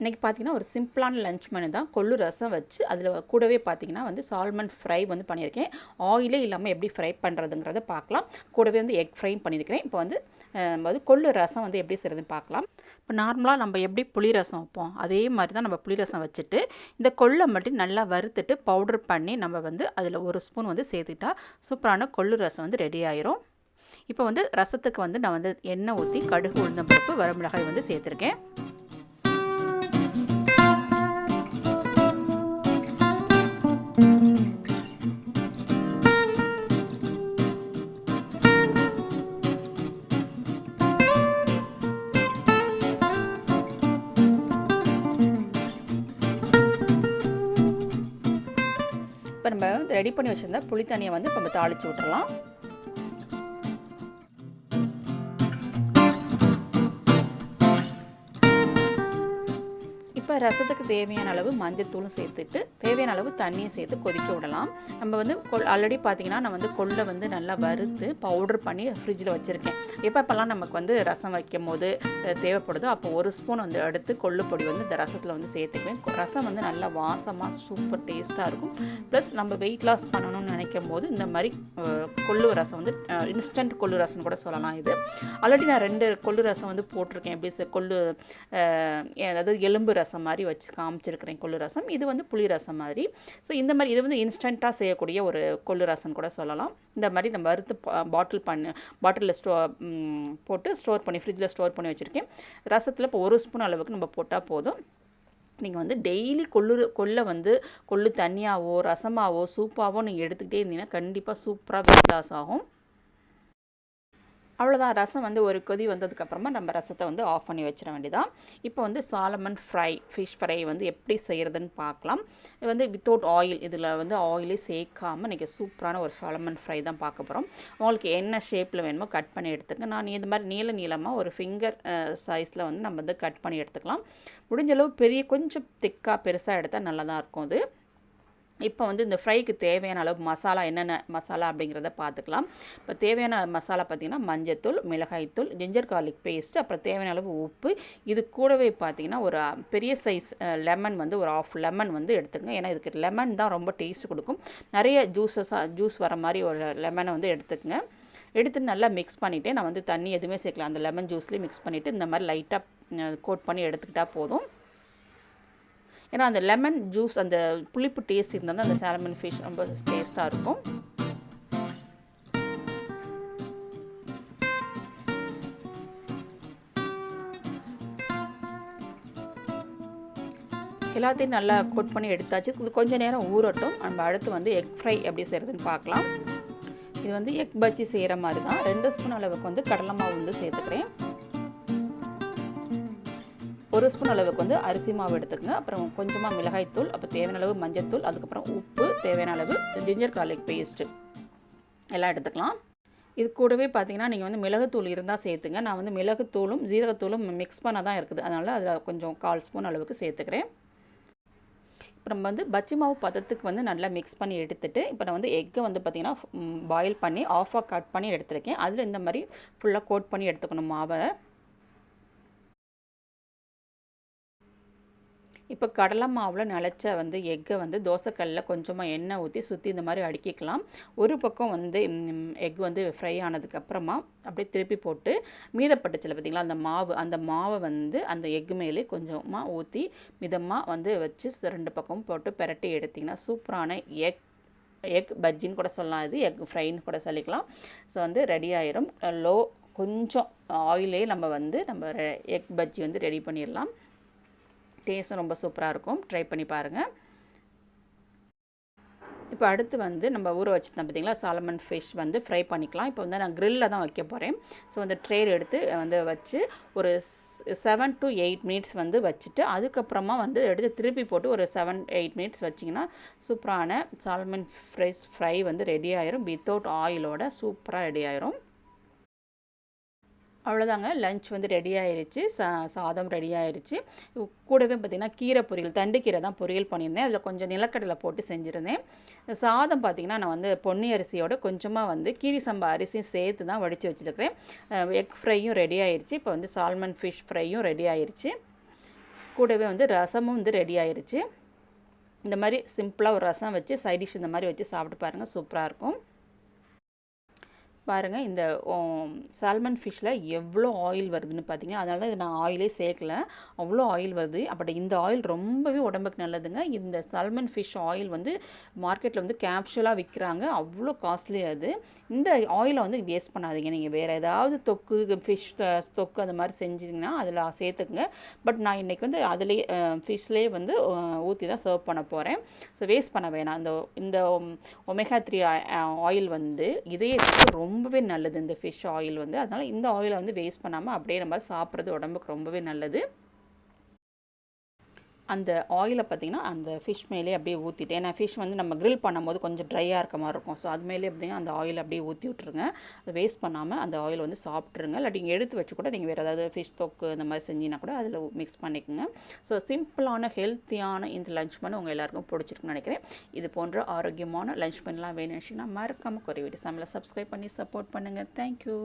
இன்றைக்கி பார்த்திங்கன்னா ஒரு சிம்பிளான லஞ்ச் மெனு தான். கொள்ளு ரசம் வச்சு அதில் கூடவே பார்த்திங்கன்னா வந்து சால்மன் ஃப்ரை வந்து பண்ணியிருக்கேன். ஆயிலே இல்லாமல் எப்படி ஃப்ரை பண்ணுறதுங்கிறத பார்க்கலாம். கூடவே வந்து எக் ஃப்ரையும் பண்ணியிருக்கிறேன். இப்போ வந்து கொள்ளு ரசம் வந்து எப்படி செய்கிறதுன்னு பார்க்கலாம். இப்போ நார்மலாக நம்ம எப்படி புளி ரசம் வைப்போம் அதே மாதிரி தான் நம்ம புளி ரசம் வச்சுட்டு இந்த கொள்ளை மட்டும் நல்லா வறுத்துட்டு பவுடர் பண்ணி நம்ம வந்து அதில் ஒரு ஸ்பூன் வந்து சேர்த்துக்கிட்டா சூப்பரான கொள்ளு ரசம் வந்து ரெடி ஆயிரும். இப்போ வந்து ரசத்துக்கு வந்து நான் வந்து எண்ணெய் ஊற்றி கடுகு உளுந்தம்பருப்பு வரமிளகாய் வந்து சேர்த்துருக்கேன். இப்போ நம்ம ரெடி பண்ணி வச்சுருந்தா புளி தண்ணியை வந்து நம்ம தாளித்து விட்டுறலாம். இப்போ ரசத்துக்கு தேவையான அளவு மஞ்சத்தூளும் சேர்த்துட்டு தேவையான அளவு தண்ணியும் சேர்த்து கொதிக்க விடலாம். நம்ம வந்து ஆல்ரெடி பார்த்திங்கன்னா நான் வந்து கொள்ளை வந்து நல்லா வறுத்து பவுடர் பண்ணி ஃப்ரிட்ஜில் வச்சுருக்கேன். எப்பப்பெல்லாம் நமக்கு வந்து ரசம் வைக்கும் போது தேவைப்படுதோ அப்போ ஒரு ஸ்பூன் வந்து எடுத்து கொள்ளு பொடி வந்து இந்த ரசத்தில் வந்து சேர்த்துக்குவேன். ரசம் வந்து நல்லா வாசமாக சூப்பர் டேஸ்ட்டாக இருக்கும். ப்ளஸ் நம்ம வெயிட் லாஸ் பண்ணணும்னு நினைக்கும் போது இந்த மாதிரி கொள்ளு ரசம் வந்து இன்ஸ்டன்ட் கொள்ளு ரசம் கூட சொல்லலாம். இது ஆல்ரெடி நான் 2 கொள்ளு ரசம் வந்து போட்டிருக்கேன். எப்படி கொள்ளு அதாவது எலும்பு ரசம் மாதிரி வச்சு காமிச்சிருக்கிறேன் கொள்ளு ரசம். இது வந்து புளி ரசம் மாதிரி. ஸோ இந்த மாதிரி இது வந்து இன்ஸ்டண்ட்டாக செய்யக்கூடிய ஒரு கொள்ளு ரசம் கூட சொல்லலாம். இந்த மாதிரி நம்ம வறுத்து பாட்டிலில் போட்டு ஸ்டோர் பண்ணி ஃப்ரிட்ஜில் ஸ்டோர் பண்ணி வச்சுருக்கேன். ரசத்தில் இப்போ 1 ஸ்பூன் அளவுக்கு நம்ம போட்டால் போதும். நீங்கள் வந்து டெய்லி கொள்ளை வந்து கொள்ளு தண்ணியாவோ ரசமாவோ சூப்பாவோ நீங்கள் எடுத்துக்கிட்டே இருந்தீங்கன்னா கண்டிப்பாக சூப்பராக வெயிட் லாஸ் ஆகும். அவ்வளோதான். ரசம் வந்து ஒரு கொதி வந்ததுக்கப்புறமா நம்ம ரசத்தை வந்து ஆஃப் பண்ணி வச்சிட வேண்டியதான். இப்போ வந்து சாலமன் ஃபிஷ் ஃப்ரை வந்து எப்படி செய்கிறதுன்னு பார்க்கலாம். இது வந்து வித்தவுட் ஆயில், இதில் வந்து ஆயிலே சேர்க்காமல் இன்றைக்கி சூப்பரான ஒரு சாலமன் ஃப்ரை தான் பார்க்க போகிறோம். உங்களுக்கு என்ன ஷேப்பில் வேணுமோ கட் பண்ணி எடுத்துங்க. நான் இது மாதிரி நீளமாக ஒரு ஃபிங்கர் சைஸில் வந்து நம்ம வந்து கட் பண்ணி எடுத்துக்கலாம். முடிஞ்சளவு கொஞ்சம் திக்காக பெருசாக எடுத்தால் நல்லா தான் இருக்கும் அது. இப்போ வந்து இந்த ஃப்ரைக்கு தேவையான அளவு மசாலா என்னென்ன மசாலா அப்படிங்கிறத பார்த்துக்கலாம். இப்போ தேவையான மசாலா பார்த்திங்கன்னா மஞ்சத்தூள், மிளகாய்த்தூள், ஜிஞ்சர் கார்லிக் பேஸ்ட், அப்புறம் தேவையான அளவு உப்பு. இது கூடவே பார்த்திங்கன்னா ஒரு பெரிய சைஸ் லெமன் வந்து ஒரு 1/2 லெமன் வந்து எடுத்துங்க. ஏன்னா இதுக்கு லெமன் தான் ரொம்ப டேஸ்ட் கொடுக்கும். நிறைய ஜூஸ் வர மாதிரி ஒரு லெமனை வந்து எடுத்துக்கங்க. எடுத்து நல்லா மிக்ஸ் பண்ணிவிட்டு நான் வந்து தண்ணி எதுவுமே சேர்க்கலாம். அந்த லெமன் ஜூஸ்லேயே மிக்ஸ் பண்ணிவிட்டு இந்த மாதிரி லைட்டாக கோட் பண்ணி எடுத்துக்கிட்டால் போதும். ஏன்னா அந்த லெமன் ஜூஸ் அந்த புளிப்பு டேஸ்ட் இருந்தால் தான் அந்த சாலமன் ஃபிஷ் ரொம்ப டேஸ்ட்டாக இருக்கும். எல்லாத்தையும் நல்லா கோட் பண்ணி எடுத்தாச்சு. இது கொஞ்சம் நேரம் ஊறட்டும். நம்ம அடுத்து வந்து எக் ஃப்ரை எப்படி செய்கிறதுன்னு பார்க்கலாம். இது வந்து எக் பஜ்ஜி செய்கிற மாதிரி தான். 2 ஸ்பூன் அளவுக்கு வந்து கடலை மாவு வந்து சேர்த்துக்கிறேன். 1 ஸ்பூன் அளவுக்கு வந்து அரிசி மாவு எடுத்துக்கங்க. அப்புறம் கொஞ்சமாக மிளகாய்த்தூள், அப்புறம் தேவையான அளவு மஞ்சத்தூள், அதுக்கப்புறம் உப்பு, தேவையான அளவு ஜிஞ்சர் கார்லிக் பேஸ்ட்டு எல்லாம் எடுத்துக்கலாம். இது கூடவே பார்த்திங்கன்னா நீங்கள் வந்து மிளகுத்தூள் இருந்தால் சேர்த்துங்க. நான் வந்து மிளகுத்தூளும் ஜீரகத்தூளும் மிக்ஸ் பண்ண தான் இருக்குது. அதனால் அதில் கொஞ்சம் 1/4 ஸ்பூன் அளவுக்கு சேர்த்துக்கிறேன். இப்போ நம்ம வந்து பஜ்ஜி மாவு பதத்துக்கு வந்து நல்லா மிக்ஸ் பண்ணி எடுத்துகிட்டு இப்போ நான் வந்து எக்கை வந்து பார்த்திங்கன்னா பாயில் பண்ணி ஆஃபாக கட் பண்ணி எடுத்துருக்கேன். அதில் இந்த மாதிரி ஃபுல்லாக கோட் பண்ணி எடுத்துக்கணும் மாவை. இப்போ கடலை மாவில் நிலச்ச வந்து எக்கை வந்து தோசைக்கல்லில் கொஞ்சமாக எண்ணெய் ஊற்றி சுற்றி இந்த மாதிரி அடுக்கிக்கலாம். ஒரு பக்கம் வந்து எக் வந்து ஃப்ரை ஆனதுக்கப்புறமா அப்படியே திருப்பி போட்டு மீதப்பட்டுச்சில் பார்த்திங்களா அந்த மாவை வந்து அந்த எக் மேலே கொஞ்சமாக ஊற்றி மிதமாக வந்து வச்சு 2 பக்கமும் போட்டு பிரட்டி எடுத்திங்கன்னா சூப்பரான எக் பஜ்ஜின்னு கூட சொல்லலாம். இது எக் ஃப்ரைன்னு கூட சொல்லிக்கலாம். ஸோ வந்து ரெடி ஆயிரும். கொஞ்சம் ஆயிலே நம்ம எக் பஜ்ஜி வந்து ரெடி பண்ணிடலாம். டேஸ்ட்டும் ரொம்ப சூப்பராக இருக்கும். ட்ரை பண்ணி பாருங்கள். இப்போ அடுத்து வந்து நம்ம ஊற வச்சுருந்தோம் பார்த்திங்களா சாலமன் ஃபிஷ் வந்து ஃப்ரை பண்ணிக்கலாம். இப்போ வந்து நான் க்ரில்லில் தான் வைக்க போகிறேன். ஸோ அந்த ட்ரேயில் எடுத்து வந்து வச்சு ஒரு 7 to 8 மினிட்ஸ் வந்து வச்சுட்டு அதுக்கப்புறமா வந்து எடுத்து திருப்பி போட்டு ஒரு 7-8 மினிட்ஸ் வச்சிங்கன்னா சூப்பரான சாலமன் ஃப்ரை வந்து ரெடி ஆயிரும். வித்தவுட் ஆயிலோட சூப்பராக ரெடி ஆயிரும். அவ்வளோதாங்க. லஞ்ச் வந்து ரெடி ஆயிடுச்சு. சாதம் ரெடி ஆயிடுச்சு. கூடவே பார்த்திங்கன்னா கீரை பொரியல், தண்டுக்கீரை தான் பொரியல் பண்ணியிருந்தேன். அதில் கொஞ்சம் நிலக்கடலை போட்டு செஞ்சுருந்தேன். சாதம் பார்த்திங்கன்னா நான் வந்து பொன்னி அரிசியோட கொஞ்சமாக வந்து கீரி சம்பா அரிசியும் சேர்த்து தான் வடித்து வச்சுருக்கிறேன். எக் ஃப்ரையும் ரெடி ஆயிடுச்சு. இப்போ வந்து சால்மன் ஃபிஷ் ஃப்ரையும் ரெடி ஆயிடுச்சு. கூடவே வந்து ரசமும் வந்து ரெடி ஆயிருச்சு. இந்த மாதிரி சிம்பிளாக ஒரு ரசம் வச்சு சைட் டிஷ் இந்த மாதிரி வச்சு சாப்பிட்டு பாருங்கள், சூப்பராக இருக்கும். பாருங்கள், இந்த சால்மன் ஃபிஷ்ஷில் எவ்வளோ ஆயில் வருதுன்னு பார்த்தீங்க. அதனால தான் இது நான் ஆயிலே சேர்க்கல, அவ்வளோ ஆயில் வருது. அப்படி இந்த ஆயில் ரொம்பவே உடம்புக்கு நல்லதுங்க. இந்த சால்மன் ஃபிஷ் ஆயில் வந்து மார்க்கெட்டில் வந்து கேப்சூலாக விற்கிறாங்க, அவ்வளோ காஸ்ட்லி அது. இந்த ஆயிலை வந்து வேஸ்ட் பண்ணாதீங்க. நீங்கள் வேறு ஏதாவது தொக்கு, ஃபிஷ் தொக்கு அந்த மாதிரி செஞ்சிங்கன்னா அதில் சேர்த்துக்குங்க. பட் நான் இன்றைக்கி வந்து அதிலேயே ஃபிஷ்லேயே வந்து ஊற்றி தான் சர்வ் பண்ண போகிறேன். ஸோ வேஸ்ட் பண்ண வேணாம். இந்த ஒமேகா 3 ஆயில் வந்து இதயத்துக்கு ரொம்பவே நல்லது, இந்த ஃபிஷ் ஆயில் வந்து. அதனால் இந்த ஆயிலை வந்து வேஸ்ட் பண்ணாமல் அப்படியே நம்ம சாப்பிட்றது உடம்புக்கு ரொம்பவே நல்லது. அந்த ஆயிலை பார்த்திங்கன்னா அந்த ஃபிஷ் மேலே அப்படியே ஊற்றிட்டு, ஏன்னா ஃபிஷ் வந்து நம்ம க்ரில் பண்ணும்போது கொஞ்சம் ட்ரையாக இருக்க மாதிரி இருக்கும். ஸோ அது மேலே பார்த்திங்கன்னா அந்த ஆயில் அப்படியே ஊற்றி விட்ருங்க. அதை வேஸ்ட் பண்ணாமல் அந்த ஆயில் வந்து சாப்பிட்ருங்க. இல்லாட்டி நீங்கள் எடுத்து வச்சு கூட நீங்கள் வேறு ஏதாவது ஃபிஷ் தொக்கு இந்த மாதிரி செஞ்சிங்கன்னா கூட அதில் மிக்ஸ் பண்ணிக்கோங்க. ஸோ சிம்பிளான ஹெல்த்தியான இந்த லஞ்ச் பண்ண உங்கள் எல்லாருக்கும் பிடிச்சிருக்குன்னு நினைக்கிறேன். இது போன்ற ஆரோக்கியமான லஞ்ச் பண்ணலாம் வேணும்னு மறக்காமல் ஒரு வீடியோ சமையலை சப்ஸ்கிரைப் பண்ணி சப்போர்ட் பண்ணுங்கள். தேங்க்யூ.